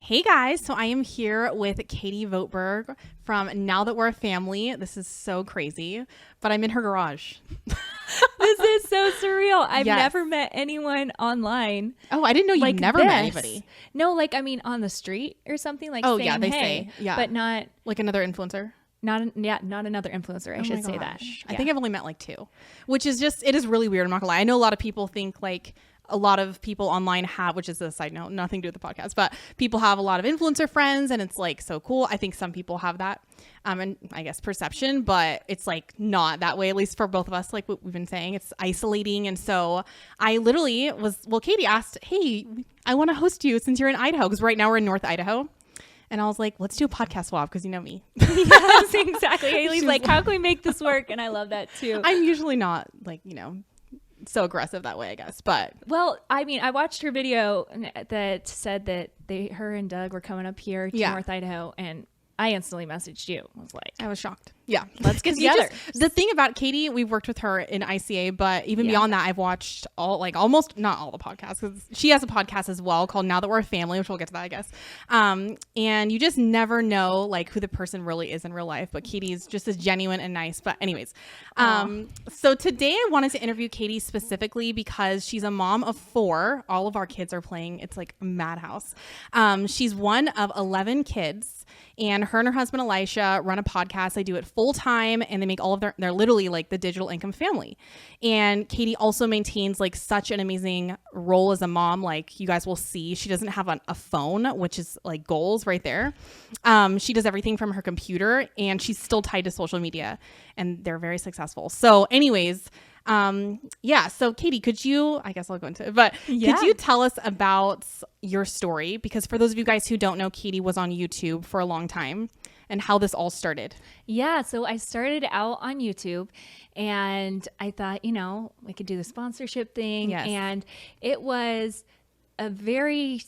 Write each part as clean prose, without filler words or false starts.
Hey guys, so I am here with Katie Vogtberg from Now That We're a Family. This is so crazy, but I'm in her garage. This is so surreal. I've Yes. never met anyone online. Oh, I didn't know you like never this. met anybody. No, on the street or something like. Oh, saying, yeah, they hey, say, yeah. but not Like another influencer. not another influencer. I Oh should my say that. gosh. Yeah. I think I've only met like two, which is just, it is really weird. I'm not gonna lie. I know a lot of people think like a lot of people online have, which is a side note, nothing to do with the podcast, but people have a lot of influencer friends and it's like so cool. I think some people have that, and I guess perception, but it's like not that way, at least for both of us. Like what we've been saying, it's isolating. And so I literally Katie asked, hey, I want to host you since you're in Idaho, because right now we're in North Idaho. And I was like, let's do a podcast swap, because you know me. Yes, exactly. Haley's She's like, how can we make this work? And I love that too. I'm usually not like, so aggressive that way, I guess. But Well, I mean, I watched her video that said that her and Doug were coming up here to Yeah. North Idaho, and I instantly messaged you. I was like, I was shocked. Yeah. let's get 'Cause you together. the thing about Katie, we've worked with her in ICA, but even Yeah. beyond that, I've watched almost not all the podcasts, because she has a podcast as well called Now That We're a Family, which we'll get to that, I guess. And you just never know like who the person really is in real life, but Katie's just as genuine and nice. But anyways, so today I wanted to interview Katie specifically because she's a mom of 4. All of our kids are playing. It's like a madhouse. She's one of 11 kids, and her husband Elisha run a podcast. They do it full time, and they make all of they're literally like the digital income family. And Katie also maintains like such an amazing role as a mom. Like you guys will see, she doesn't have a phone, which is like goals right there. She does everything from her computer, and she's still tied to social media, and they're very successful. So anyways, so Katie, I guess I'll go into it, but Yeah. could you tell us about your story? Because for those of you guys who don't know, Katie was on YouTube for a long time, and how this all started. Yeah, so I started out on YouTube, and I thought, we could do the sponsorship thing. Yes. And it was a very,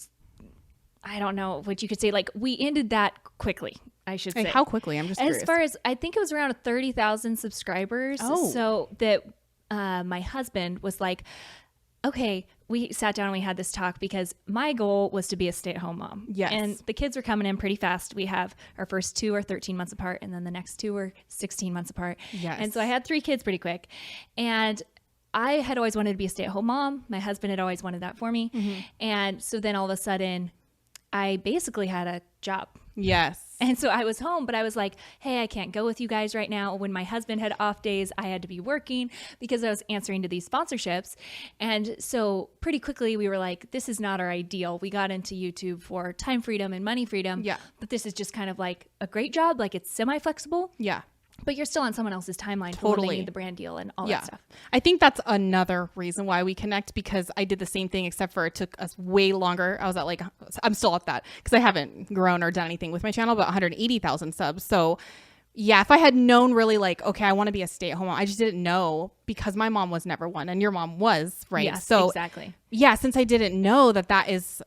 I don't know what you could say, like we ended that quickly, I should say. Like how quickly? I'm just curious. As far as, I think it was around 30,000 subscribers. Oh. So that my husband was like, okay, we sat down and we had this talk, because my goal was to be a stay-at-home mom. Yes. And the kids were coming in pretty fast. We have our first 2 are 13 months apart, and then the next 2 were 16 months apart. Yes. And so I had 3 kids pretty quick. And I had always wanted to be a stay-at-home mom. My husband had always wanted that for me. Mm-hmm. And so then all of a sudden, I basically had a job. Yes. And so I was home, but I was like, hey, I can't go with you guys right now. When my husband had off days, I had to be working because I was answering to these sponsorships. And so pretty quickly we were like, this is not our ideal. We got into YouTube for time freedom and money freedom. Yeah. But this is just kind of like a great job. Like it's semi-flexible, Yeah. but you're still on someone else's timeline for when Totally. they need the brand deal and all Yeah. that stuff. I think that's another reason why we connect, because I did the same thing, except for it took us way longer. I was at I'm still at that because I haven't grown or done anything with my channel, but 180,000 subs. So yeah, if I had known really like, okay, I want to be a stay-at-home mom, I just didn't know, because my mom was never one and your mom was, right? Yes, so exactly. yeah, since I didn't know that is,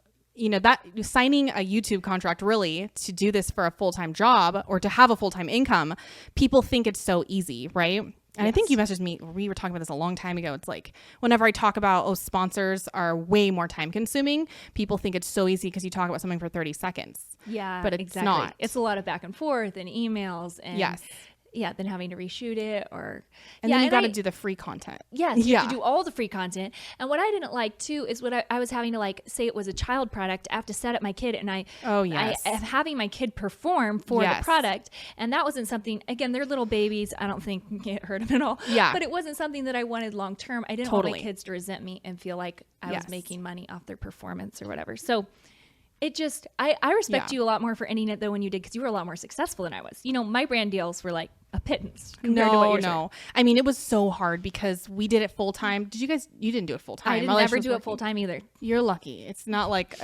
that signing a YouTube contract really to do this for a full-time job or to have a full-time income, people think it's so easy, right? And I think you messaged me, we were talking about this a long time ago. It's like, whenever I talk about, sponsors are way more time consuming, people think it's so easy because you talk about something for 30 seconds. Yeah, But it's exactly. not. It's a lot of back and forth and emails and Yes. yeah, then having to reshoot it And then you got to do the free content. Yes, you Yeah. have to do all the free content. And what I didn't like too is what I was having to like say it was a child product. I have to set up my kid, and Oh, yes. I having my kid perform for Yes. the product, and that wasn't something. Again, they're little babies. I don't think it hurt them at all. Yeah. but it wasn't something that I wanted long term. I didn't Totally. want my kids to resent me and feel like I Yes. was making money off their performance or whatever. So. It just, I respect Yeah. you a lot more for ending it though when you did, because you were a lot more successful than I was. My brand deals were like a pittance compared to what you're doing. No. I mean, it was so hard because we did it full time. You didn't do it full time. I didn't ever do it full time either. You're lucky. It's not like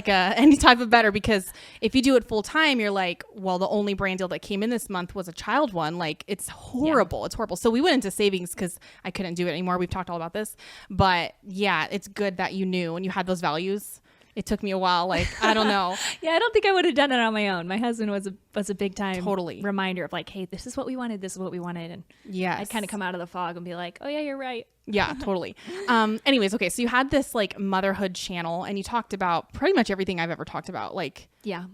any type of better, because if you do it full time, you're like, well, the only brand deal that came in this month was a child one. Like, it's horrible. It's horrible. So we went into savings because I couldn't do it anymore. We've talked all about this, but yeah, it's good that you knew and you had those values. It took me a while. Like, I don't know. Yeah, I don't think I would have done it on my own. My husband was a big time Totally. reminder of like, hey, this is what we wanted. This is what we wanted. And Yes. I'd kind of come out of the fog and be like, oh yeah, you're right. Yeah, totally. Anyways, okay. So you had this like motherhood channel and you talked about pretty much everything I've ever talked about. Like Yeah.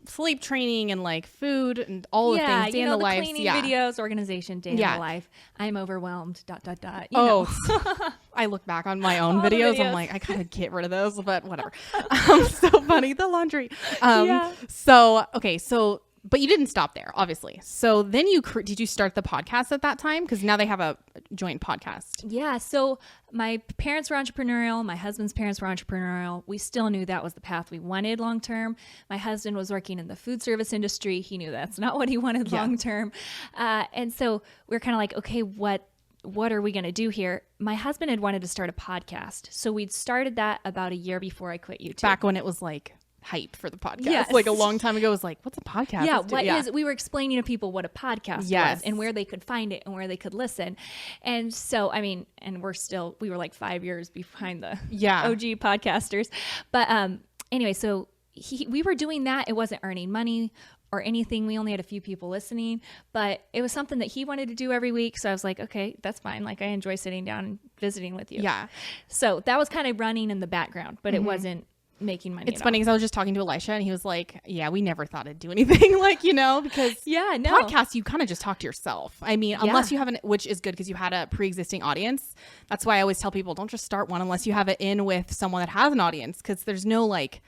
sleep training and like food and all the things, day in the life. cleaning videos, organization, day in Yeah. the life. I'm overwhelmed, ... You Oh, know. I look back on my own All the videos. I'm videos. like, I gotta get rid of those, but whatever. So funny, the laundry. Yeah. So okay, so but you didn't stop there, obviously. So then did you start the podcast at that time? Because now they have a joint podcast. Yeah. So my parents were entrepreneurial. My husband's parents were entrepreneurial. We still knew that was the path we wanted long term. My husband was working in the food service industry. He knew that's not what he wanted long term. And so we were kind of like, okay, what are we going to do here? My husband had wanted to start a podcast. So we'd started that about a year before I quit YouTube. Back when it was like hype for the podcast. Yes. Like a long time ago, it was like, what's a podcast? Yeah, we were explaining to people what a podcast Yes. was and where they could find it and where they could listen. And so, I mean, and we were like 5 years behind the OG podcasters. But anyway, so we were doing that. It wasn't earning money or anything. We only had a few people listening, but it was something that he wanted to do every week. So I was like, okay, that's fine. Like I enjoy sitting down and visiting with you. Yeah. So that was kind of running in the background, but it wasn't making money. It's funny because I was just talking to Elisha and he was like, yeah, we never thought it'd do anything like, because podcasts, you kind of just talk to yourself. I mean, unless you have which is good because you had a pre-existing audience. That's why I always tell people don't just start one unless you have it in with someone that has an audience because there's no like,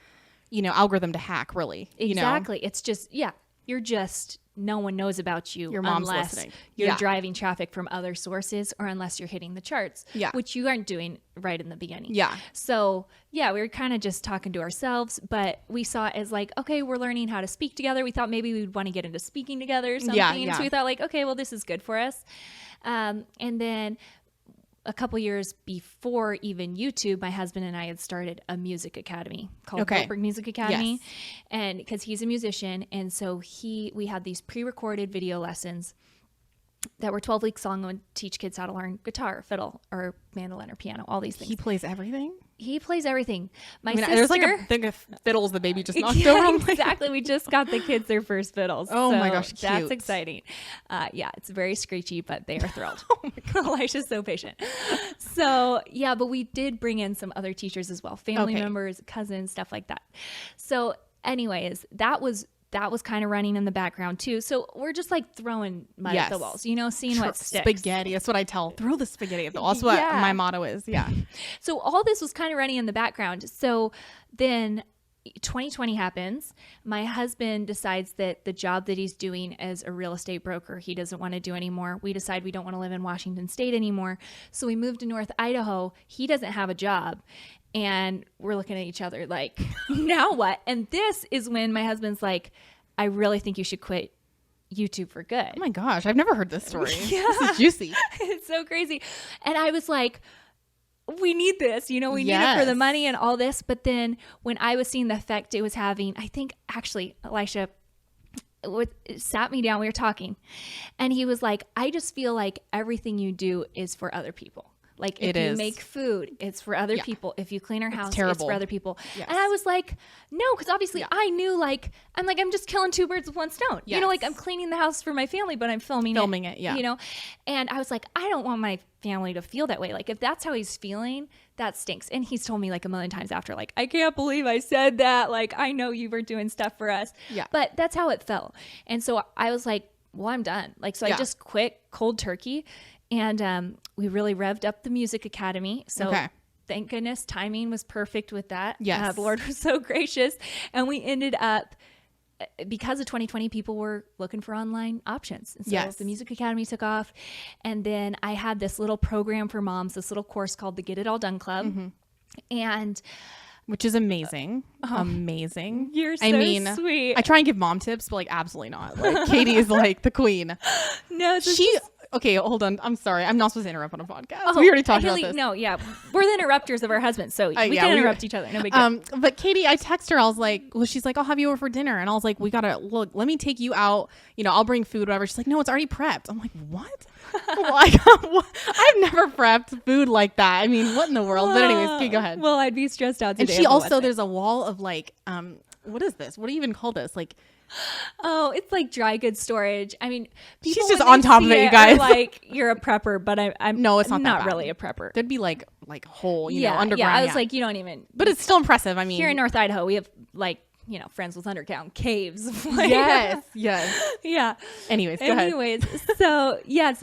algorithm to hack really. Exactly. It's just, you're just, no one knows about you. Your mom's unless listening. You're driving traffic from other sources or unless you're hitting the charts, which you aren't doing right in the beginning. Yeah. So we were kind of just talking to ourselves, but we saw it as like, okay, we're learning how to speak together. We thought maybe we'd want to get into speaking together or something. Yeah. So we thought like, okay, well, this is good for us. And then a couple years before even YouTube, my husband and I had started a music academy called Goldberg Music Academy. Yes. And because he's a musician. And so we had these pre-recorded video lessons that were 12 weeks long and would teach kids how to learn guitar, fiddle, or mandolin or piano, all these things. He plays everything? He plays everything. My sister, there's like a thing of fiddles the baby just knocked yeah, over. Exactly. We just got the kids their first fiddles. Oh my gosh, cute. That's exciting. It's very screechy, but they are thrilled. Elisha's so patient. So but we did bring in some other teachers as well, family members, cousins, stuff like that. So anyways, that was kind of running in the background too. So we're just like throwing mud at the walls, seeing what sticks. Spaghetti. That's what I tell. Throw the spaghetti at the wall. That's what my motto is. Yeah. So all this was kind of running in the background. So then 2020 happens. My husband decides that the job that he's doing as a real estate broker, he doesn't want to do anymore. We decide we don't want to live in Washington State anymore. So we moved to North Idaho. He doesn't have a job. And we're looking at each other like, now what? And this is when my husband's like, I really think you should quit YouTube for good. Oh my gosh, I've never heard this story. This is juicy. It's so crazy. And I was like, we need this, we need it for the money and all this. But then when I was seeing the effect it was having, I think actually Elisha sat me down, we were talking, and he was like, I just feel like everything you do is for other people. Like if you make food, it's for other people. If you clean our house, it's for other people. Yes. And I was like, no, because obviously I knew I'm just killing two birds with one stone. Yes. I'm cleaning the house for my family, but I'm filming it. Yeah. And I was like, I don't want my family to feel that way. Like if that's how he's feeling, that stinks. And he's told me like a million times after, like, I can't believe I said that. Like, I know you were doing stuff for us. Yeah. But that's how it felt. And so I was like, well, I'm done. Like, so I just quit cold turkey. And we really revved up the music academy. So thank goodness timing was perfect with that. Yes. The Lord was so gracious. And we ended up, because of 2020, people were looking for online options. And so the music academy took off. And then I had this little program for moms, this little course called the Get It All Done Club. Mm-hmm. And which is amazing. Amazing. You're so sweet. I try and give mom tips, but like absolutely not. Like Katie is like the queen. No, Okay, hold on. I'm sorry. I'm not supposed to interrupt on a podcast. We already talked Haley, about this. No, yeah. We're the interrupters of our husbands, so we can interrupt each other. No big deal. But Katie, I text her. I was like, well, she's like, I'll have you over for dinner. And I was like, we gotta look, let me take you out. You know, I'll bring food, whatever. She's like, no, it's already prepped. I'm like, what? Like, I've never prepped food like that. I mean, what in the world? But anyways, okay, go ahead. Well, I'd be stressed out today. And she also, there's a wall of like, what is this? What do you even call this? Like, oh, it's like dry goods storage. I mean, people, she's just when on they top see of it, you are guys. like, you're a prepper, but I'm No, it's not that not bad. really a prepper. there'd be like whole, you know, underground. Yeah, I was like, you don't even. but it's still impressive. I mean, Here in North Idaho, we have like, you know, friends with underground caves. Like, yes, yes. yeah. Anyways, go ahead. So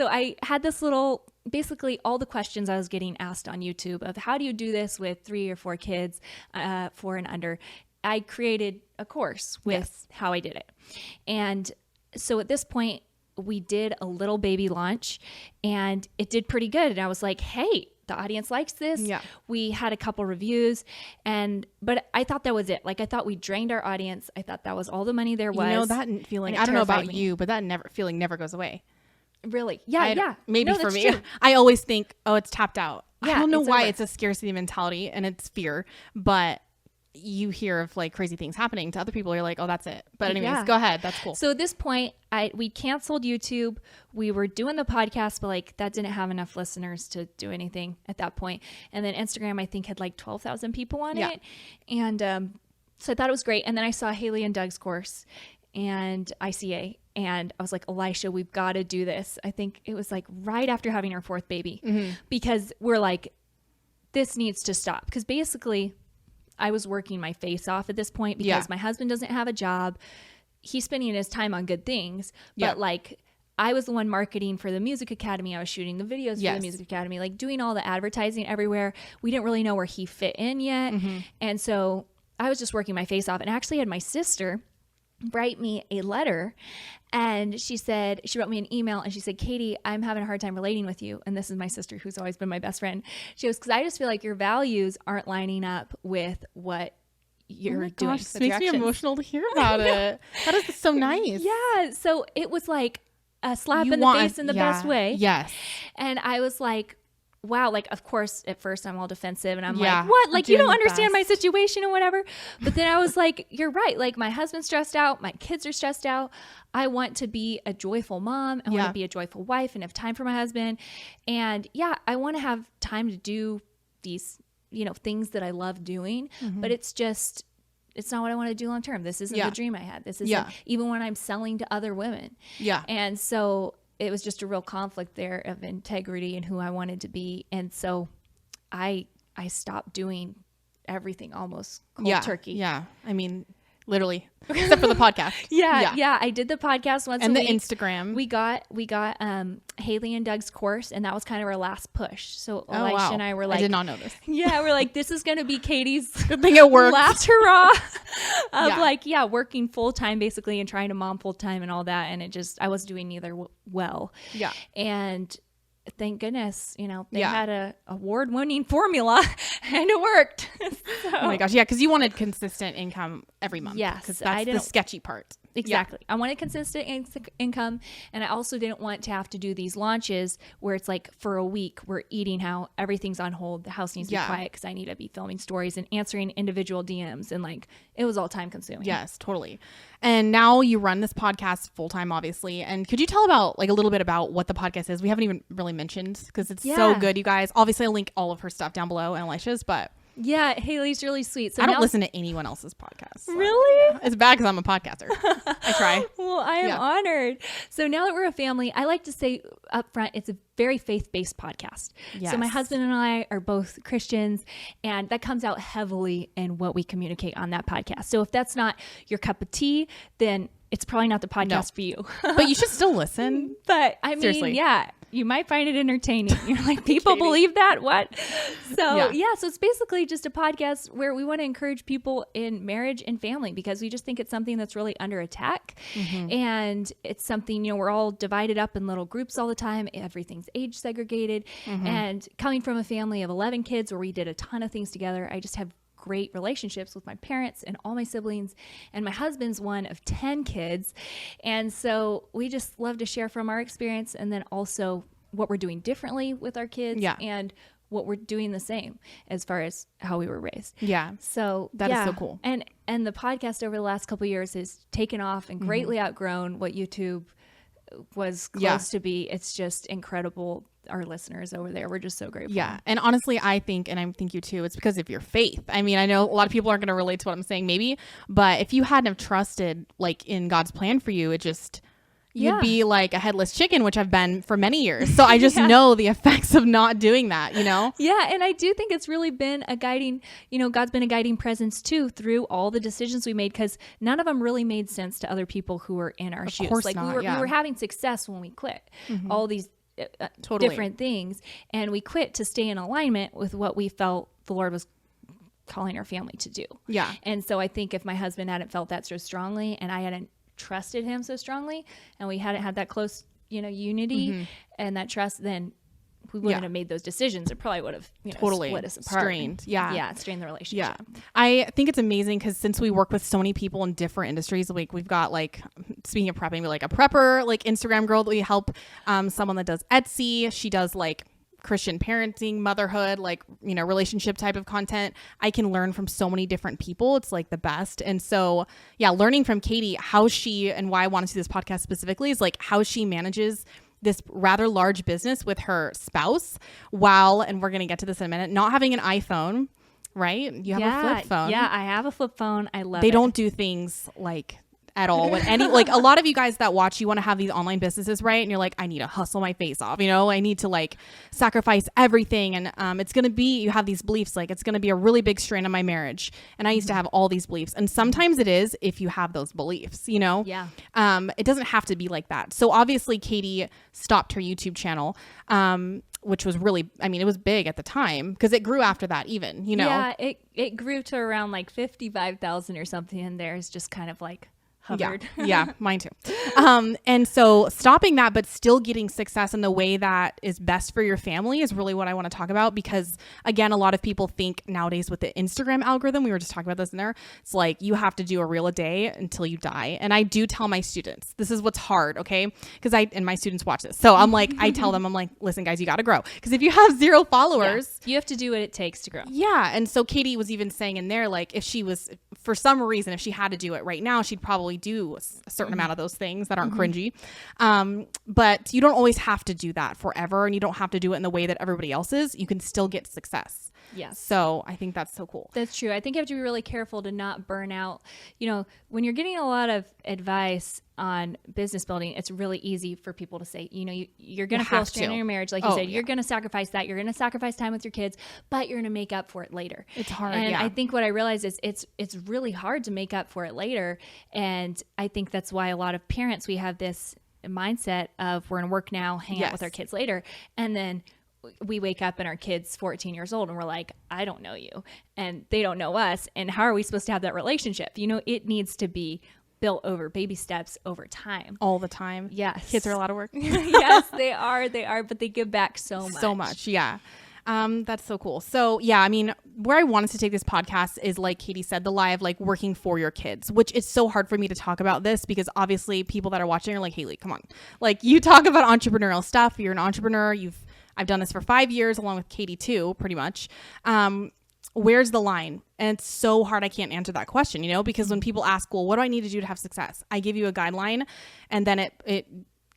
I had this little, basically all the questions I was getting asked on YouTube of how do you do this with 3 or 4 kids, 4 and under. I created a course with how I did it. And so at this point, we did a little baby launch and it did pretty good. And I was like, hey, the audience likes this. Yeah. We had a couple reviews but I thought that was it. Like I thought we drained our audience. I thought that was all the money there was. You know, that feeling, and it I don't know about terrified me. you, but that feeling never goes away. Really? Yeah. Maybe No, for that's me. true. I always think, oh, it's tapped out. I Yeah, don't know it's why over. it's a scarcity mentality and it's fear, but you hear of like crazy things happening to other people. You're like, oh, that's it. But anyways, Yeah. go ahead. That's cool. So at this point, we canceled YouTube. We were doing the podcast, but like that didn't have enough listeners to do anything at that point. And then Instagram, I think, had like 12,000 people on Yeah. it. And so I thought it was great. And then I saw Haley and Doug's course and ICA. And I was like, Elisha, we've got to do this. I think it was like right after having our 4th baby because we're like, this needs to stop. Because basically, I was working my face off at this point because my husband doesn't have a job. He's spending his time on good things, but like I was the one marketing for the Music Academy. I was shooting the videos for the Music Academy, like doing all the advertising everywhere. We didn't really know where he fit in yet. And so I was just working my face off and actually had my sister write me a letter. And she wrote me an email and she said, Katie, I'm having a hard time relating with you. And this is my sister who's always been my best friend. She goes, because I just feel like your values aren't lining up with what you're doing. Gosh, this makes me emotional to hear about it. That is so nice. Yeah. So it was like a slap in the face in the best way. Yes. And I was like, wow, like, of course, at first I'm all defensive and I'm Yeah, like, what? Like, you doing don't your understand my best. situation and whatever. But then I was like, you're right. Like, my husband's stressed out. My kids are stressed out. I want to be a joyful mom. I want to be a joyful wife and have time for my husband. And yeah, I want to have time to do these, you know, things that I love doing. But it's not what I want to do long term. This isn't the dream I had. This isn't even when I'm selling to other women. Yeah. And so it was just a real conflict there of integrity and who I wanted to be. And so I stopped doing everything almost cold turkey. Yeah. I mean, literally, except for the podcast. Yeah. I did the podcast once And a the week. Instagram. We got Haley and Doug's course, and that was kind of our last push. So Elisha and I were like, I did not know this. yeah, we're like, this is going to be Katie's Good thing it worked. last hurrah Yeah. of working full time basically and trying to mom full time and all that. And I was doing neither well. Yeah. And thank goodness, you know, they Yeah. had a award-winning formula and it worked. So, Oh my gosh. Yeah. Because you wanted consistent income every month. Yes, Because I that's the didn't- sketchy part. exactly. I wanted consistent income. And I also didn't want to have to do these launches where it's like for a week, we're eating how everything's on hold. The house needs to be quiet because I need to be filming stories and answering individual DMs. And like, it was all time consuming. Yes, totally. And now you run this podcast full time, obviously. And could you tell about like a little bit about what the podcast is? We haven't even really mentioned because it's so Yeah. good, you guys. Obviously, I'll link all of her stuff down below and Elisha's, but Yeah. Haley's really sweet. So I don't now- listen to anyone else's podcast. So Really? it's bad because I'm a podcaster. I try. Well, I am Yeah. honored. So now that we're a family, I like to say up front, it's a very faith-based podcast. So my Yes. husband and I are both Christians, and that comes out heavily in what we communicate on that podcast. So if that's not your cup of tea, then it's probably not the podcast for you. But you should still listen. But I mean, Seriously. yeah, you might find it entertaining. You're like, people believe that? What? So Yeah. so it's basically just a podcast where we want to encourage people in marriage and family because we just think it's something that's really under attack. And it's something, you know, we're all divided up in little groups all the time. Everything's age segregated. And coming from a family of 11 kids where we did a ton of things together, I just have great relationships with my parents and all my siblings, and my husband's one of 10 kids. And so we just love to share from our experience, and then also what we're doing differently with our kids and what we're doing the same as far as how we were raised. Yeah. So that is so cool. And the podcast over the last couple of years has taken off and greatly outgrown what YouTube was close to be. It's just incredible. Our listeners over there, we're just so grateful. Yeah. And honestly, I think, and I think you too, it's because of your faith. I mean, I know a lot of people aren't going to relate to what I'm saying maybe, but if you hadn't have trusted like in God's plan for you, it just, you'd be like a headless chicken, which I've been for many years. So I just know the effects of not doing that, you know? Yeah. And I do think it's really been a guiding, God's been a guiding presence too through all the decisions we made, because none of them really made sense to other people who were in our shoes. Course like not, we were having success when we quit all these different things. And we quit to stay in alignment with what we felt the Lord was calling our family to do. Yeah. And so I think if my husband hadn't felt that so strongly, and I hadn't trusted him so strongly, and we hadn't had that close, unity and that trust, then we wouldn't have made those decisions. It probably would have totally split us apart. Strained. Strained the relationship. Yeah. I think it's amazing because since we work with so many people in different industries, like we've got like, speaking of prepping, we're like a prepper, like Instagram girl that we help, someone that does Etsy. She does like Christian parenting, motherhood, like, relationship type of content. I can learn from so many different people. It's like the best. And so, learning from Katie, how she, and why I want to do this podcast specifically, is like how she manages this rather large business with her spouse while, and we're going to get to this in a minute, not having an iPhone, right? You have a flip phone. Yeah, I have a flip phone. I love it. They don't do things like at all with any, like a lot of you guys that watch, you want to have these online businesses, right? And you're like, I need to hustle my face off, I need to like sacrifice everything. And it's going to be, you have these beliefs, like it's going to be a really big strain on my marriage. And I used to have all these beliefs. And sometimes it is if you have those beliefs, Yeah. It doesn't have to be like that. So obviously Katie stopped her YouTube channel, which was really, it was big at the time because it grew after that even, Yeah, it grew to around like 55,000 or something. And there's just kind of like hovered. Yeah, mine too. And so stopping that, but still getting success in the way that is best for your family is really what I want to talk about, because again, a lot of people think nowadays with the Instagram algorithm, we were just talking about this in there, it's like you have to do a reel a day until you die. And I do tell my students, this is what's hard, okay? Because and my students watch this. So I'm like, I tell them, I'm like, listen guys, you got to grow. Because if you have 0 followers, you have to do what it takes to grow. Yeah. And so Katie was even saying in there, like if she was, for some reason, if she had to do it right now, she'd probably do a certain amount of those things that aren't cringy. But you don't always have to do that forever, and you don't have to do it in the way that everybody else is. You can still get success. Yes. So I think that's so cool. That's true. I think you have to be really careful to not burn out. When you're getting a lot of advice on business building, it's really easy for people to say, you're going to feel strained in your marriage. Like you said, you're going to sacrifice that. You're going to sacrifice time with your kids, but you're going to make up for it later. It's hard. And I think what I realized is it's really hard to make up for it later. And I think that's why a lot of parents, we have this mindset of we're going to work now, hang out with our kids later. And then we wake up and our kid's 14 years old and we're like, I don't know you and they don't know us. And how are we supposed to have that relationship? It needs to be built over baby steps over time. All the time. Yes. Kids are a lot of work. Yes, they are, but they give back so much. So much. Yeah. That's so cool. So where I wanted to take this podcast is, like Katie said, the lie of like working for your kids, which is so hard for me to talk about this because obviously people that are watching are like, Haley, come on. Like you talk about entrepreneurial stuff. You're an entrepreneur. I've done this for 5 years along with Katie too, pretty much. Where's the line? And it's so hard. I can't answer that question, because when people ask, well, what do I need to do to have success? I give you a guideline and then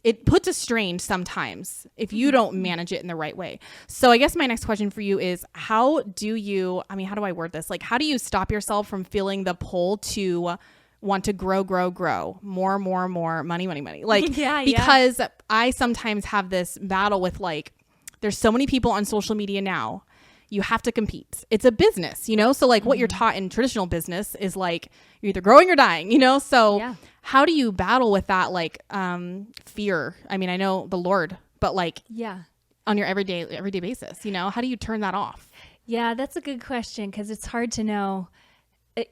it puts a strain sometimes if you don't manage it in the right way. So I guess my next question for you is how do I word this? Like, how do you stop yourself from feeling the pull to want to grow, more, money. Like, because I sometimes have this battle with like, there's so many people on social media now. You have to compete. It's a business, So like what you're taught in traditional business is like, you're either growing or dying, So how do you battle with that? Like, fear? I know the Lord, but like, on your everyday basis, how do you turn that off? Yeah, that's a good question. 'Cause it's hard to know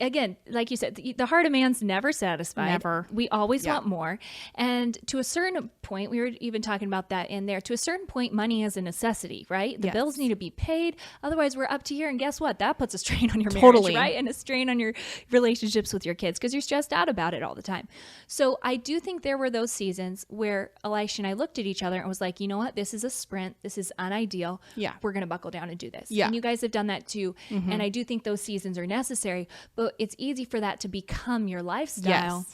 again, like you said, the heart of man's never satisfied. Never. We always want more. And to a certain point, we were even talking about that in there, to a certain point, money is a necessity, right? The bills need to be paid. Otherwise, we're up to here. And guess what? That puts a strain on your marriage, right? And a strain on your relationships with your kids because you're stressed out about it all the time. So I do think there were those seasons where Elisha and I looked at each other and was like, you know what? This is a sprint. This is unideal. Yeah. We're going to buckle down and do this. Yeah. And you guys have done that too. And I do think those seasons are necessary, but it's easy for that to become your lifestyle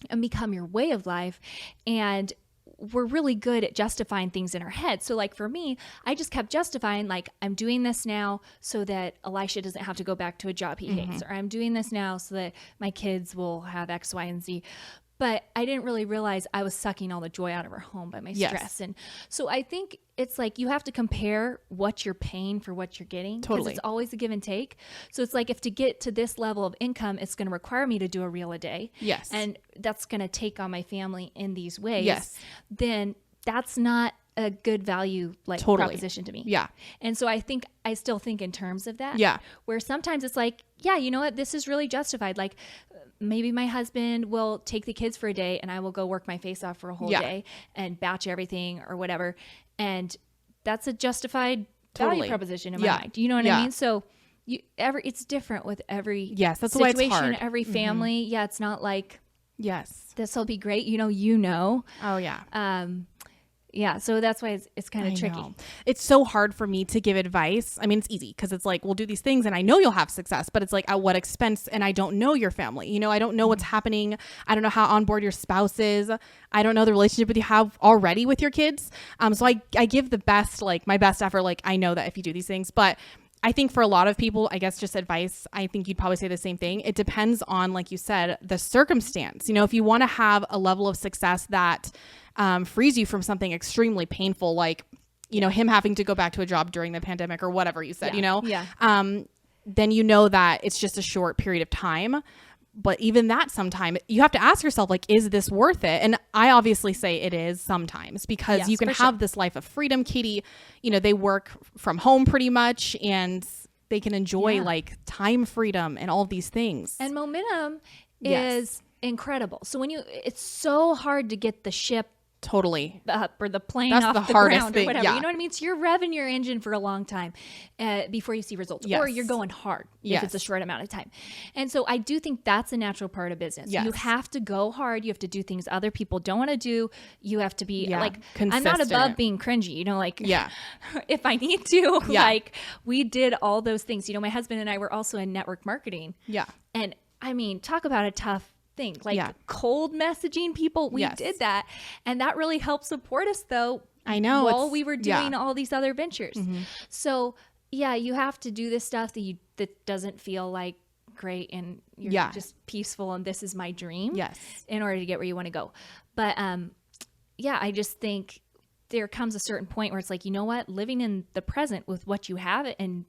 and become your way of life. And we're really good at justifying things in our head. So like for me, I just kept justifying, like, I'm doing this now so that Elisha doesn't have to go back to a job he hates, or I'm doing this now so that my kids will have X, Y, and Z. But I didn't really realize I was sucking all the joy out of our home by my stress. And so I think it's like you have to compare what you're paying for what you're getting. Because it's always a give and take. So it's like if to get to this level of income, it's going to require me to do a reel a day. Yes. And that's going to take on my family in these ways. Yes. Then that's not a good value proposition to me. Yeah. And so I still think in terms of that. Yeah. Where sometimes it's like, yeah, you know what? This is really justified. Like maybe my husband will take the kids for a day and I will go work my face off for a whole day and batch everything or whatever. And that's a justified value proposition in my mind. You know what I mean? So it's different with every that's situation, why it's hard. every family. Yeah. It's not like, this will be great. Oh yeah. Yeah, so that's why it's kind of tricky. It's so hard for me to give advice. I mean, it's easy because it's like, we'll do these things and I know you'll have success, but it's like, at what expense? And I don't know your family. I don't know what's happening. I don't know how on board your spouse is. I don't know the relationship that you have already with your kids. So I give the best, like my best effort. Like I know that if you do these things, but I think for a lot of people, I guess just advice, I think you'd probably say the same thing. It depends on, like you said, the circumstance. If you want to have a level of success that frees you from something extremely painful, like, him having to go back to a job during the pandemic or whatever you said, then that it's just a short period of time. But even that sometime you have to ask yourself, like, is this worth it? And I obviously say it is sometimes because you can have this life of freedom. Katie, they work from home pretty much and they can enjoy like time freedom and all of these things. And momentum is incredible. So it's so hard to get the ship totally up or the plane That's off the the hardest ground thing. or whatever. Yeah. You know what I mean? So you're revving your engine for a long time before you see results, or you're going hard if it's a short amount of time. And so I do think that's a natural part of business. You have to go hard. You have to do things other people don't want to do. You have to be like, consistent. I'm not above being cringy, if I need to, like we did all those things. My husband and I were also in network marketing. Yeah. And I mean, talk about a tough thing, cold messaging people. We did that. And that really helped support us though. I know. While we were doing all these other ventures. So you have to do this stuff that doesn't feel like great and you're just peaceful and this is my dream. Yes. In order to get where you want to go. But I just think there comes a certain point where it's like, you know what, living in the present with what you have and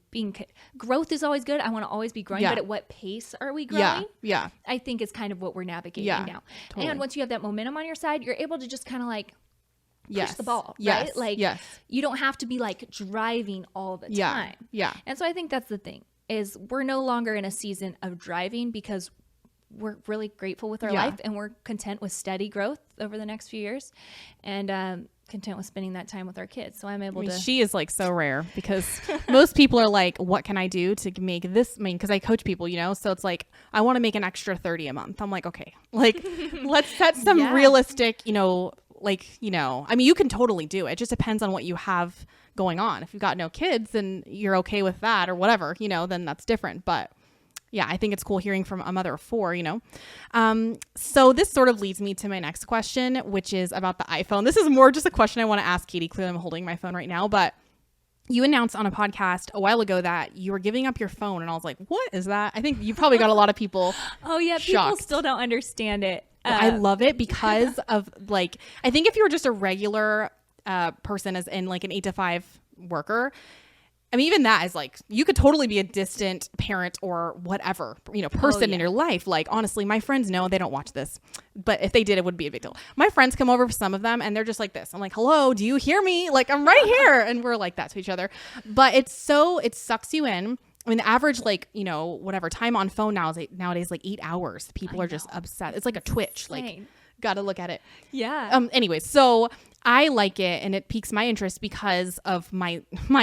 growth is always good. I want to always be growing, but at what pace are we growing? Yeah. I think it's kind of what we're navigating now. Totally. And once you have that momentum on your side, you're able to just kind of like push the ball, right? Like you don't have to be like driving all the time. Yeah. And so I think that's the thing is we're no longer in a season of driving because we're really grateful with our life and we're content with steady growth over the next few years and content with spending that time with our kids. So I'm able to. She is like so rare because most people are like, what can I do to make this? I mean, because I coach people, so it's like, I want to make an extra 30 a month. I'm like, okay, like let's set some realistic, I mean, you can totally do it. It just depends on what you have going on. If you've got no kids and you're okay with that or whatever, then that's different. But yeah, I think it's cool hearing from a mother of 4, So this sort of leads me to my next question, which is about the iPhone. This is more just a question I want to ask Katie. Clearly I'm holding my phone right now, but you announced on a podcast a while ago that you were giving up your phone. And I was like, what is that? I think you probably got a lot of people shocked. People still don't understand it. I love it because of like, I think if you were just a regular person as in like an 8 to 5 worker, I mean, even that is like, you could totally be a distant parent or whatever, person in your life. Like, honestly, my friends know they don't watch this, but if they did, it would be a big deal. My friends come over for some of them and they're just like this. I'm like, hello, do you hear me? Like, I'm right here. And we're like that to each other, but it sucks you in. I mean, the average, like, you know, whatever time on phone nowadays, like 8 hours. People are just obsessed. It's like a Twitch. Like, Insane. gotta look at it. Yeah. Anyways, so I like it, and it piques my interest because of my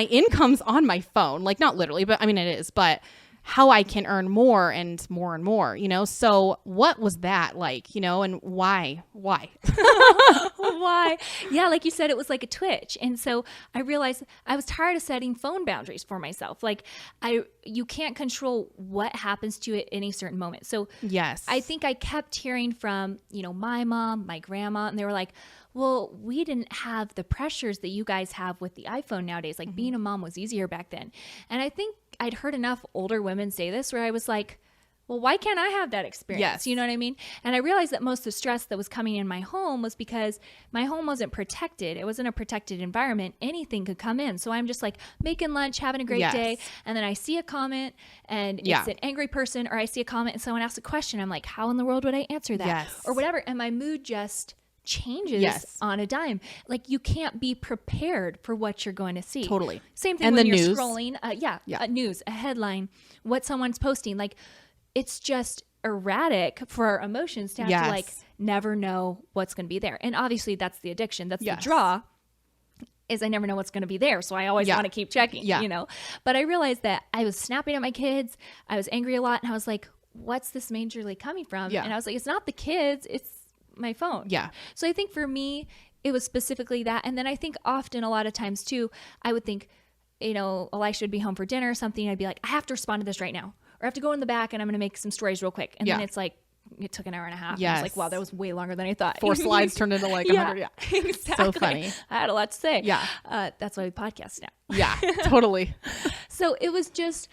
income's on my phone. Like, not literally, but I mean, it is, but how I can earn more and more and more, you know? So what was that like, you know, and why? Why? Yeah, like you said, it was like a Twitch. And so I realized I was tired of setting phone boundaries for myself. Like you can't control what happens to you at any certain moment. So Yes. I think I kept hearing from, you know, my mom, my grandma, and they were like, well, we didn't have the pressures that you guys have with the iPhone nowadays. Like being a mom was easier back then. And I think I'd heard enough older women say this where I was like, well, why can't I have that experience? Yes. You know what I mean? And I realized that most of the stress that was coming in my home was because my home wasn't protected. It wasn't a protected environment. Anything could come in. So I'm just like making lunch, having a great Yes. day. And then I see a comment and Yeah. it's an angry person, or I see a comment and someone asks a question. I'm like, how in the world would I answer that? Yes. Or whatever. And my mood just changes Yes. on a dime. Like you can't be prepared for what you're going to see. Totally. Same thing And when the you're news. scrolling. Yeah. News, a headline, what someone's posting. Like it's just erratic for our emotions to have Yes. to like never know what's going to be there. And obviously that's the addiction. That's Yes. the draw. Is I never know what's going to be there. So I always Yeah. want to keep checking, Yeah. you know. But I realized that I was snapping at my kids. I was angry a lot. And I was like, what's this majorly coming from? Yeah. And I was like, it's not the kids, it's my phone. Yeah. So I think for me, it was specifically that. And then I think often a lot of times too, I would think, you know, Elisha would be home for dinner or something. I'd be like, I have to respond to this right now. Or I have to go in the back and I'm going to make some stories real quick. And then Yeah. it's like, it took an hour and a half. And I Yes. was like, wow, that was way longer than I thought. 4 slides turned into like 100. Yeah. Exactly. So funny. I had a lot to say. Yeah. That's why we podcast now. Yeah, totally. So it was just,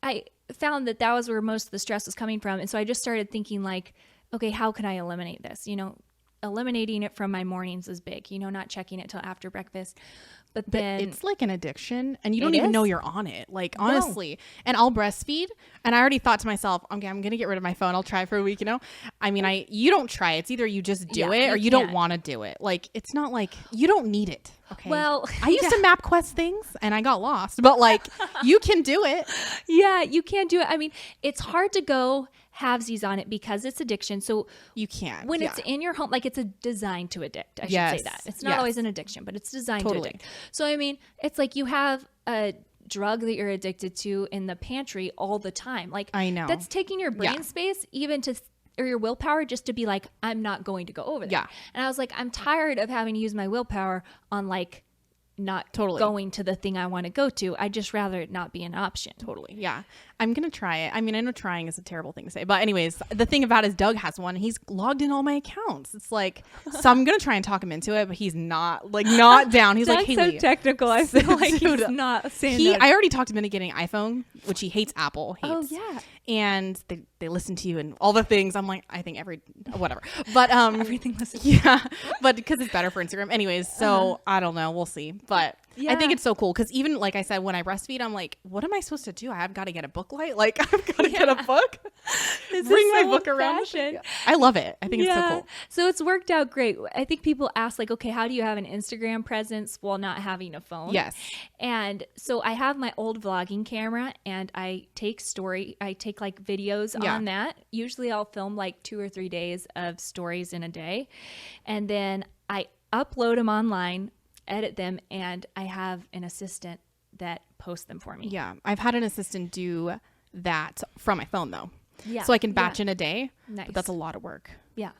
I found that was where most of the stress was coming from. And so I just started thinking like, okay, how can I eliminate this? You know, eliminating it from my mornings is big, you know, not checking it till after breakfast. But then It's like an addiction, and you don't It even know is? you're on it. Like, honestly. And I'll breastfeed, and I already thought to myself, okay, I'm going to get rid of my phone. I'll try for a week, you know? I mean, you don't try. It's either you just do Yeah, it or you you don't can't. want to do it. Like, it's not like you don't need it. Okay. Well, I used to map quest things, and I got lost, but like, you can do it. yeah, you can't do it. I mean, it's hard to go halvesies on it because it's addiction. So You can't. when yeah. it's in your home, like it's a designed to addict. I should Yes. say that. It's not Yes. always an addiction, but it's designed Totally. to addict. So, I mean, it's like you have a drug that you're addicted to in the pantry all the time. Like, I know. that's taking your brain Yeah. space even to, or your willpower just to be like, I'm not going to go over there. Yeah. And I was like, I'm tired of having to use my willpower on like, not Totally. going to the thing I want to go to. I'd just rather it not be an option. Totally. Yeah. I'm going to try it. I mean, I know trying is a terrible thing to say, but anyways, the thing about it is Doug has one. He's logged in all my accounts. It's like, so I'm going to try and talk him into it, but he's not down. He's like, Haley, technical. I feel like Dude, he's not saying I already talked him into getting iPhone, which he hates Apple. Oh, Hates. yeah. And they listen to you and all the things. I'm like, I think whatever. But Everything listens. yeah, but because it's better for Instagram. Anyways, so I don't know. We'll see. But I think Yeah. it's so cool because even like I said, when I breastfeed, I'm like, what am I supposed to do? I've got to get a book light. Like I've got to get a book. Bring my book around. old-fashioned. I love it. I think it's so cool. So it's worked out great. I think people ask like, okay, how do you have an Instagram presence while not having a phone? Yes. And so I have my old vlogging camera and I take like videos Yeah. on that. Usually I'll film like 2 or 3 days of stories in a day. And then I upload them online, edit them, and I have an assistant that posts them for me. Yeah, I've had an assistant do that from my phone though. Yeah. So I can batch in a day. Nice. But that's a lot of work. Yeah.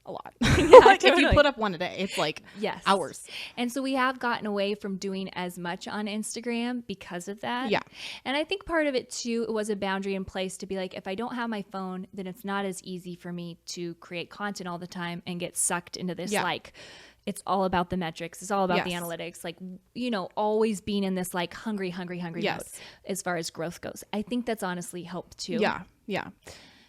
A lot. Like if you totally. put up one a day, it's like Yes. hours. And so we have gotten away from doing as much on Instagram because of that. Yeah. And I think part of it too was a boundary in place to be like, if I don't have my phone, then it's not as easy for me to create content all the time and get sucked into this Yeah. like, it's all about the metrics. It's all about the Yes. analytics. Like, you know, always being in this like hungry Yes. mode as far as growth goes. I think that's honestly helped too. Yeah. Yeah.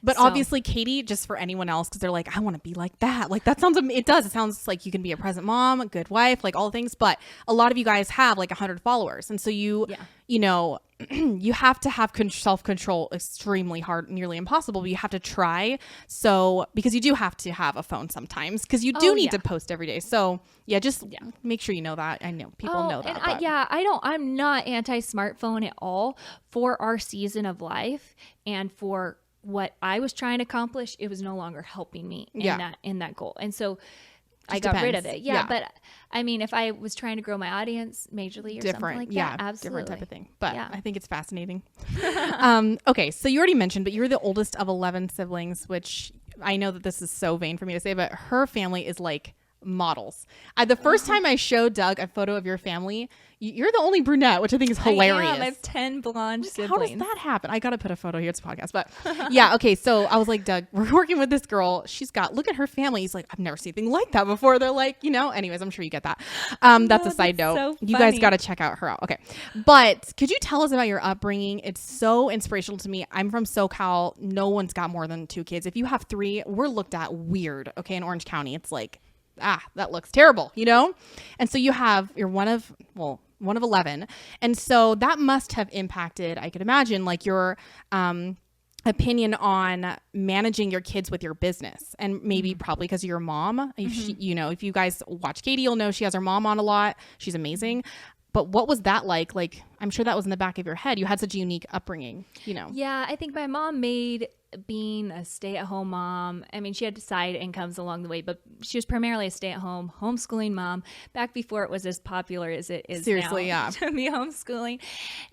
But So- obviously, Katie, just for anyone else, because they're like, I want to be like that. Like, that sounds, it does. It sounds like you can be a present mom, a good wife, like all the things. But a lot of you guys have like 100 followers. And so you, Yeah. you know, you have to have self-control extremely hard, nearly impossible, but you have to try. So, because you do have to have a phone sometimes, because you do Oh, need yeah. to post every day. So, yeah, just make sure you know that. I know people know that. And but- I'm not anti-smartphone at all for our season of life and for what I was trying to accomplish. It was no longer helping me in that goal. And so I got rid of depends. it. Yeah, Yeah. But I mean, if I was trying to grow my audience majorly or something like that, absolutely. different type of thing. But Yeah. I think it's fascinating. Okay, so you already mentioned, but you're the oldest of 11 siblings, which I know that this is so vain for me to say, but her family is like models. The first time I showed Doug a photo of your family, you're the only brunette, which I think is hilarious. I have 10 blonde siblings. How does that happen? I got to put a photo here. It's a podcast, but yeah. Okay. So I was like, Doug, we're working with this girl. Look at her family. He's like, I've never seen anything like that before. They're like, anyways, I'm sure you get that. That's a side note. so You guys funny. got to check out her out. Okay. But could you tell us about your upbringing? It's so inspirational to me. I'm from SoCal. No one's got more than 2 kids. If you have 3, we're looked at weird. Okay. In Orange County, it's like, that looks terrible, And so you're one of 11. And so that must have impacted, I could imagine, like your opinion on managing your kids with your business. And maybe probably because of your mom. If she, if you guys watch Katie, you'll know she has her mom on a lot. She's amazing. But what was that like? Like, I'm sure that was in the back of your head. You had such a unique upbringing, Yeah, I think my mom made being a stay-at-home mom. I mean, she had side incomes along the way, but she was primarily a stay-at-home homeschooling mom back before it was as popular as it is Seriously, now yeah. to be homeschooling.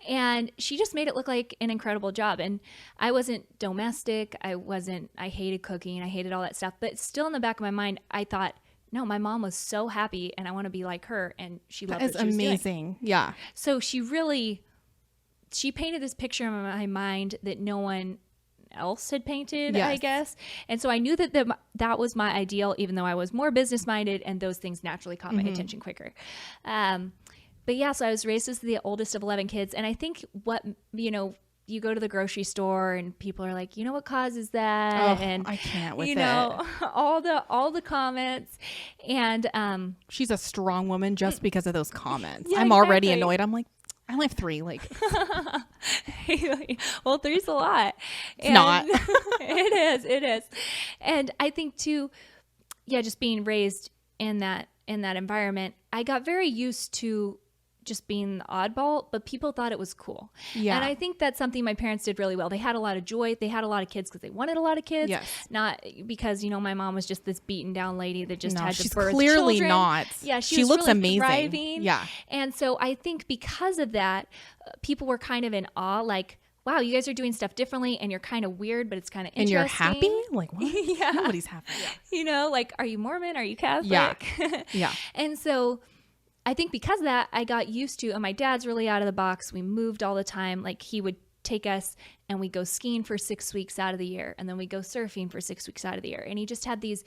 And she just made it look like an incredible job. And I wasn't domestic. I hated cooking. I hated all that stuff. But still in the back of my mind, I thought, no, my mom was so happy and I want to be like her. And she loved That is what she was doing. amazing. Yeah. So she painted this picture in my mind that no one else had painted, I Yes. guess. And so I knew that was my ideal, even though I was more business minded and those things naturally caught my attention quicker. But yeah, so I was raised as the oldest of 11 kids. And I think you go to the grocery store and people are like, what causes that? Oh, and I can't with all the comments. And She's a strong woman just because of those comments. Yeah, I'm already exactly. annoyed. I'm like, I only have 3. Like, well, 3's a lot. It's not. It is. And I think too, just being raised in that environment, I got very used to just being the oddball, but people thought it was cool. Yeah. And I think that's something my parents did really well. They had a lot of joy. They had a lot of kids because they wanted a lot of kids. Yes. Not because, my mom was just this beaten down lady that just No, had she's to birth clearly children. not. Yeah, She she was looks really amazing. thriving. Yeah. And so I think because of that, people were kind of in awe, like, wow, you guys are doing stuff differently and you're kind of weird, but it's kind of And interesting. you're happy? Like, what? Yeah. Nobody's happy. Like, are you Mormon? Are you Catholic? Yeah. Yeah. And so I think because of that, I got used to, and my dad's really out of the box. We moved all the time. Like, he would take us and we go skiing for 6 weeks out of the year. And then we go surfing for 6 weeks out of the year. And he just had these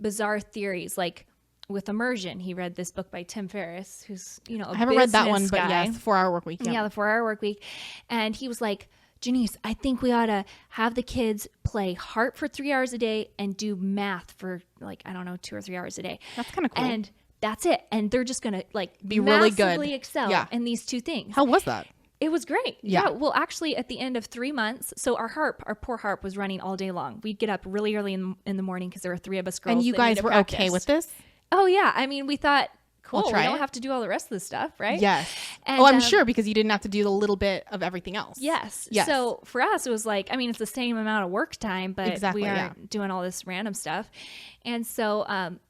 bizarre theories, like with immersion. He read this book by Tim Ferriss, who's, I haven't read that one, business but guy. yes, 4-Hour Work Week. Yeah, the 4-hour work week. And he was like, Janice, I think we ought to have the kids play harp for 3 hours a day and do math for 2 or 3 hours a day. That's kind of cool. And that's it. And they're just going to Be really good. massively excel Yeah. in these 2 things. How was that? It was great. Yeah. Well, actually, at the end of 3 months, so our poor harp was running all day long. We'd get up really early in the morning because there were 3 of us girls. And you that guys needed were okay practice. with this? Oh, yeah. I mean, we thought, cool, try we don't it. have to do all the rest of the stuff, right? Yes. And, I'm sure because you didn't have to do the little bit of everything else. Yes. Yes. So for us, it was like, I mean, it's the same amount of work time, but Exactly, we yeah. aren't doing all this random stuff. And so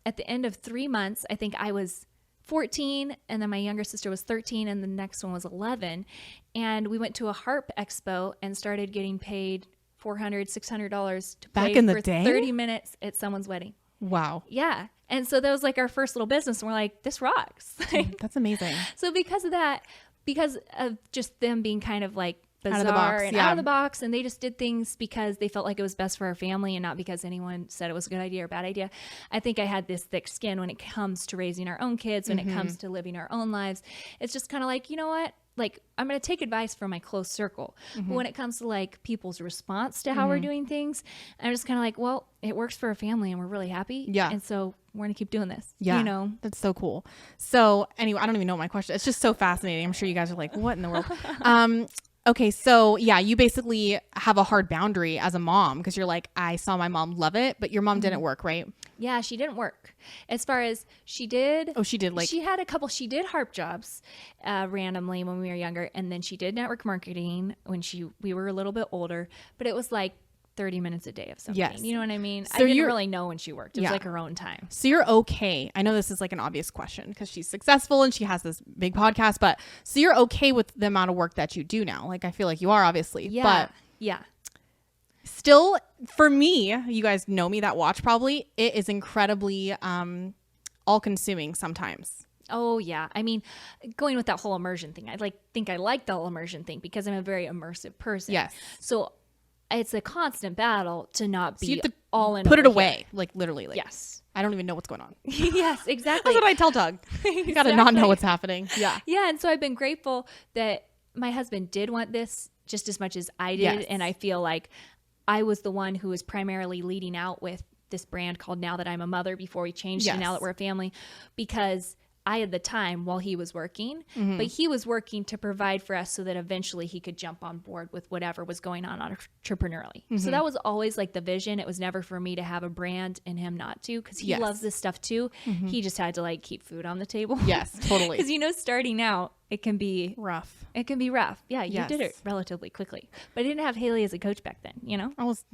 at the end of 3 months, I think I was 14, and then my younger sister was 13, and the next one was 11. And we went to a harp expo and started getting paid $400, $600 to play Back in the for day? 30 minutes at someone's wedding. Wow. Yeah. And so that was like our first little business, and we're like, this rocks. That's amazing. So because of that, because of just them being kind of like bizarre Out of the box, and yeah. out of the box, and they just did things because they felt like it was best for our family and not because anyone said it was a good idea or bad idea. I think I had this thick skin when it comes to raising our own kids, when it comes to living our own lives. It's just kind of like, you know what? Like, I'm going to take advice from my close circle. But when it comes to like people's response to how we're doing things, I'm just kind of like, well, it works for our family and we're really happy. Yeah. And so we're going to keep doing this. Yeah. You know? That's so cool. So anyway, I don't even know my question. It's just so fascinating. I'm sure you guys are like, what in the world? Okay. So yeah, you basically have a hard boundary as a mom because you're like, I saw my mom love it, but your mom didn't work, right? Yeah, she didn't work. As far as she did. Oh, she did like, she had a couple, she did harp jobs randomly when we were younger. And then she did network marketing when we were a little bit older, but it was like 30 minutes a day of something. Yes. You know what I mean? So I didn't you're- really know when she worked. It was Yeah. like her own time. so you're okay. I know this is like an obvious question because she's successful and she has this big podcast, but so you're okay with the amount of work that you do now. Like, I feel like you are obviously, Yeah. but yeah. still for me, you guys know me that watch probably, it is incredibly all consuming sometimes. Oh yeah. I mean, going with that whole immersion thing, think I like the whole immersion thing because I'm a very immersive person. Yes. So it's a constant battle to not So you be have to all in. put it over away, here. like literally. Like, Yes. I don't even know what's going on. Yes, exactly. That's what I tell Doug. You gotta not know what's happening. Yeah. Yeah, and so I've been grateful that my husband did want this just as much as I did. Yes. And I feel like I was the one who was primarily leading out with this brand called Now That I'm a Mother before we changed Yes. to Now That We're a Family, because I had the time while he was working, but he was working to provide for us so that eventually he could jump on board with whatever was going on entrepreneurially. So that was always like the vision. It was never for me to have a brand and him not to, because he Yes. loves this stuff too. He just had to like keep food on the table. Yes, totally. Because starting out, it can be Rough. rough. Yeah, you Yes. did it relatively quickly. But I didn't have Haley as a coach back then, you know? I was,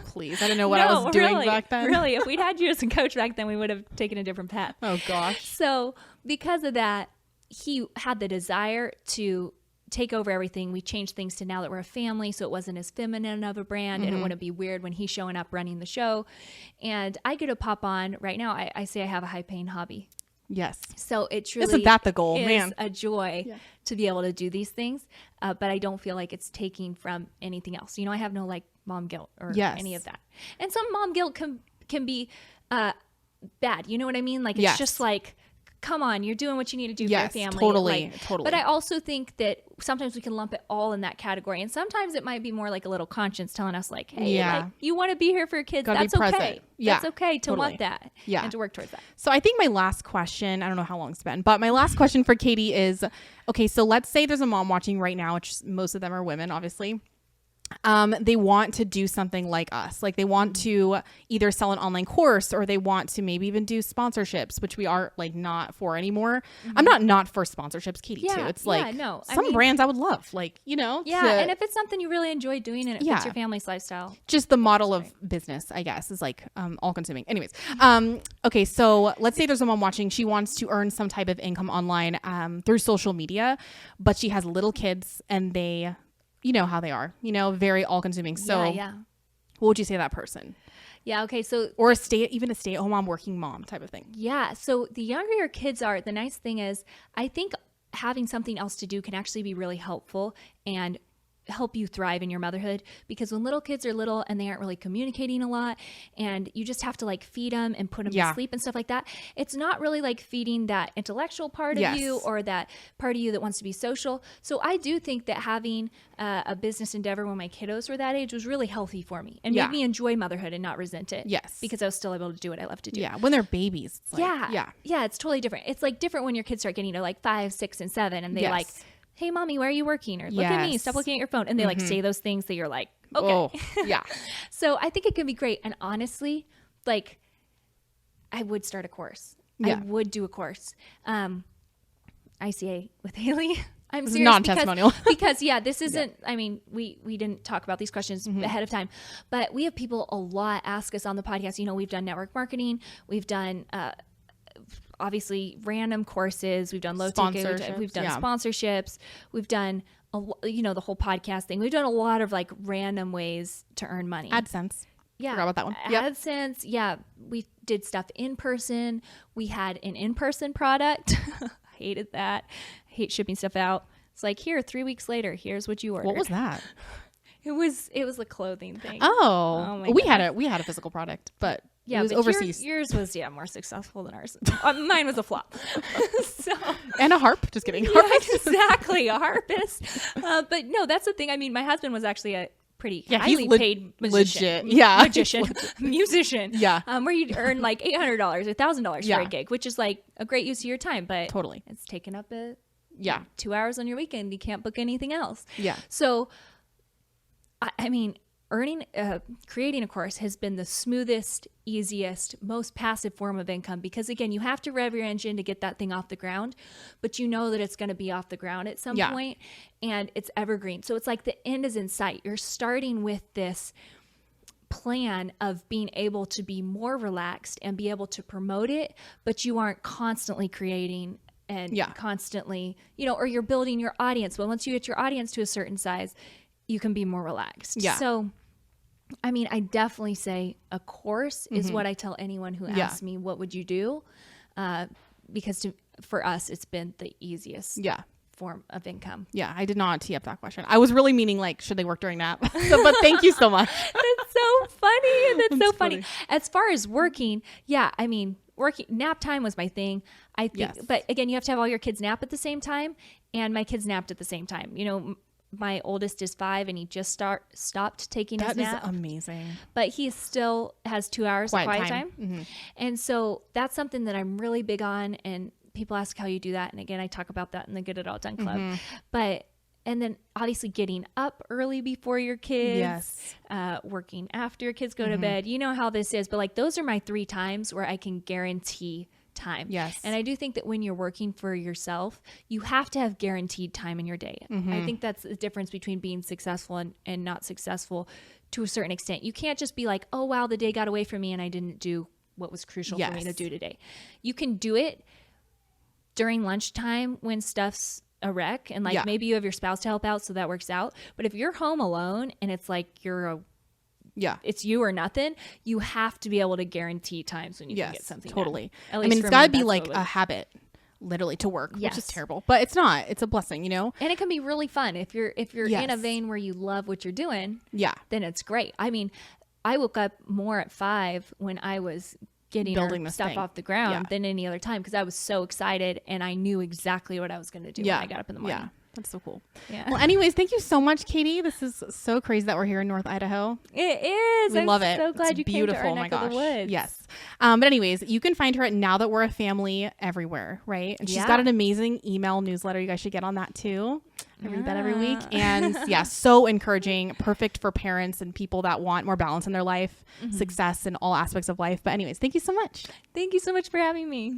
please. I didn't know what I was doing really, back then. Really, if we'd had you as a coach back then, we would have taken a different path. Oh gosh. So because of that, he had the desire to take over everything. We changed things to Now That We're a Family, so it wasn't as feminine of a brand and it wouldn't be weird when he's showing up running the show. And I get to pop on right now. I say I have a high paying hobby. Yes. So it truly Isn't that the goal, is man? a joy to be able to do these things. But I don't feel like it's taking from anything else. I have no like mom guilt or Yes. any of that. And some mom guilt can be bad. You know what I mean? Like it's Yes. just like, come on, you're doing what you need to do Yes, for your family. totally, Like, totally. But I also think that sometimes we can lump it all in that category. And sometimes it might be more like a little conscience telling us like, hey, Yeah. like, you want to be here for your kids. Gotta be That's okay. present. Yeah, That's okay to totally. want that. Yeah. And to work towards that. So I think my last question, I don't know how long it's been, but my last question for Katie is, okay, so let's say there's a mom watching right now, which most of them are women, obviously. They want to do something like us. Like they want to either sell an online course or they want to maybe even do sponsorships, which we are like not for anymore. I'm not for sponsorships, Katie, too. Yeah, It's yeah, like no, I some mean- brands I would love, like, Yeah, to- and if it's something you really enjoy doing and it Yeah. fits your family's lifestyle. just the model of business, I guess, is like all consuming. Anyways, okay, so let's say there's a mom watching. She wants to earn some type of income online through social media, but she has little kids and they, you know how they are, very all consuming. So yeah. what would you say to that person? Yeah, okay, so Or even a stay-at-home mom, working mom type of thing? yeah, so the younger your kids are, the nice thing is I think having something else to do can actually be really helpful and help you thrive in your motherhood, because when little kids are little and they aren't really communicating a lot and you just have to like feed them and put them Yeah. to sleep and stuff like that, it's not really like feeding that intellectual part of Yes. you or that part of you that wants to be social. So I do think that having a business endeavor when my kiddos were that age was really healthy for me and Yeah. made me enjoy motherhood and not resent it. Yes. Because I was still able to do what I love to do. Yeah, when they're babies. It's like, Yeah, it's totally different. It's like different when your kids start getting to like 5, 6, and 7 and they Yes. like, hey mommy, where are you working? Or look at me, Yes. stop looking at your phone. And they like say those things that you're like, okay. Oh, yeah. So I think it can be great. And honestly, like I would start a course. Yeah. I would do a course. ICA with Haley. I'm This is serious non-testimonial. because yeah, this isn't, I mean, we didn't talk about these questions ahead of time, but we have people a lot ask us on the podcast. We've done network marketing. We've done, obviously random courses. We've done low ticket. Sponsorships, We've done yeah. sponsorships. We've done, the whole podcast thing. We've done a lot of like random ways to earn money. AdSense. Yeah. Forgot about that one. Yep. AdSense. Yeah. We did stuff in person. We had an in-person product. I hated that. I hate shipping stuff out. It's like, here, 3 weeks later, here's what you ordered. What was that? It was a clothing thing. Oh, my we goodness. had a physical product, but Yeah, it was but overseas. Yours was more successful than ours. Mine was a flop. So And a harp. Just kidding. yeah, exactly, a harpist. But no, that's the thing. I mean, my husband was actually a pretty highly paid magician. Legit. Yeah. Magician, musician. Yeah. Where you'd earn like $800 or $1,000 Yeah. for a gig, which is like a great use of your time, but Totally. it's taken up 2 hours on your weekend. You can't book anything else. Yeah. So, I mean, creating a course has been the smoothest, easiest, most passive form of income because, again, you have to rev your engine to get that thing off the ground, but you know that it's going to be off the ground at some point, and it's evergreen. So it's like the end is in sight. You're starting with this plan of being able to be more relaxed and be able to promote it, but you aren't constantly creating and constantly, or you're building your audience. But once you get your audience to a certain size, you can be more relaxed. Yeah. So, I mean, I definitely say a course is what I tell anyone who asks me, what would you do? Because for us, it's been the easiest form of income. Yeah, I did not tee up that question. I was really meaning like, should they work during nap? But thank you so much. That's so funny. That's so funny. funny. As far as working, I mean, nap time was my thing. I think, but again, you have to have all your kids nap at the same time, and my kids napped at the same time. My oldest is 5 and he just stopped taking his nap. That is amazing. But he still has 2 hours of quiet time. Mm-hmm. And so that's something that I'm really big on. And people ask how you do that. And again, I talk about that in the Get It All Done Club. Mm-hmm. And then obviously getting up early before your kids, Yes. Working after your kids go to bed. You know how this is. But like those are my 3 times where I can guarantee time. Yes. And I do think that when you're working for yourself, you have to have guaranteed time in your day. I think that's the difference between being successful and not successful to a certain extent. You can't just be like, oh, wow, the day got away from me and I didn't do what was crucial for me to do today. You can do it during lunchtime when stuff's a wreck and like maybe you have your spouse to help out, so that works out. But if you're home alone and it's like it's you or nothing, you have to be able to guarantee times when you can get something totally done. I mean, it's got to be like a habit literally to work, which is terrible, but it's not. It's a blessing, And it can be really fun if you're in a vein where you love what you're doing. Then it's great. I mean, I woke up more at 5 when I was getting building our stuff off the ground than any other time because I was so excited and I knew exactly what I was going to do when I got up in the morning. That's so cool. Yeah. Well, anyways, thank you so much, Katie. This is so crazy that we're here in North Idaho. It is. We love it. So glad it's you beautiful. came to our neck of the woods. Yes. But anyways, you can find her at Now That We're a Family everywhere, right? And she's got an amazing email newsletter. You guys should get on that too. I read that every week. And so encouraging, perfect for parents and people that want more balance in their life, success in all aspects of life. But anyways, thank you so much. Thank you so much for having me.